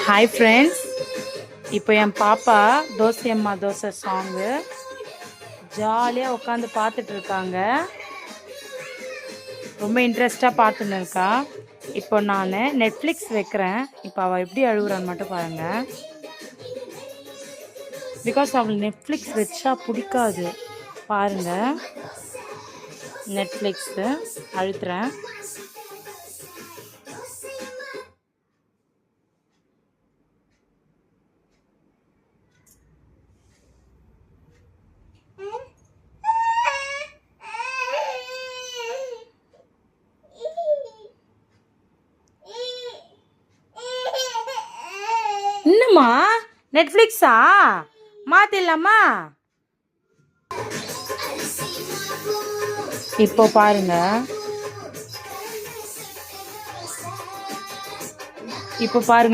Hi friends, இப்போ என் பாப்பா தோசை அம்மா தோசை சாங்கு ஜாலியாக உட்காந்து பார்த்துட்டு இருக்காங்க. ரொம்ப இன்ட்ரெஸ்டாக பார்த்துன்னு இருக்கா. இப்போ நான் நெட்ஃப்ளிக்ஸ் வைக்கிறேன். இப்போ அவள் எப்படி அழுகுறான்னு மட்டும் பாருங்கள். பிகாஸ் அவளுக்கு நெட்ஃப்ளிக்ஸ் வச்சா பிடிக்காது. பாருங்கள், நெட்ஃப்ளிக்ஸு அழுத்துறேன். என்னம்மா நெட்ஃப்ளிக்ஸா மாத்திடலாமா? இப்போ பாருங்க, இப்போ பாருங்க.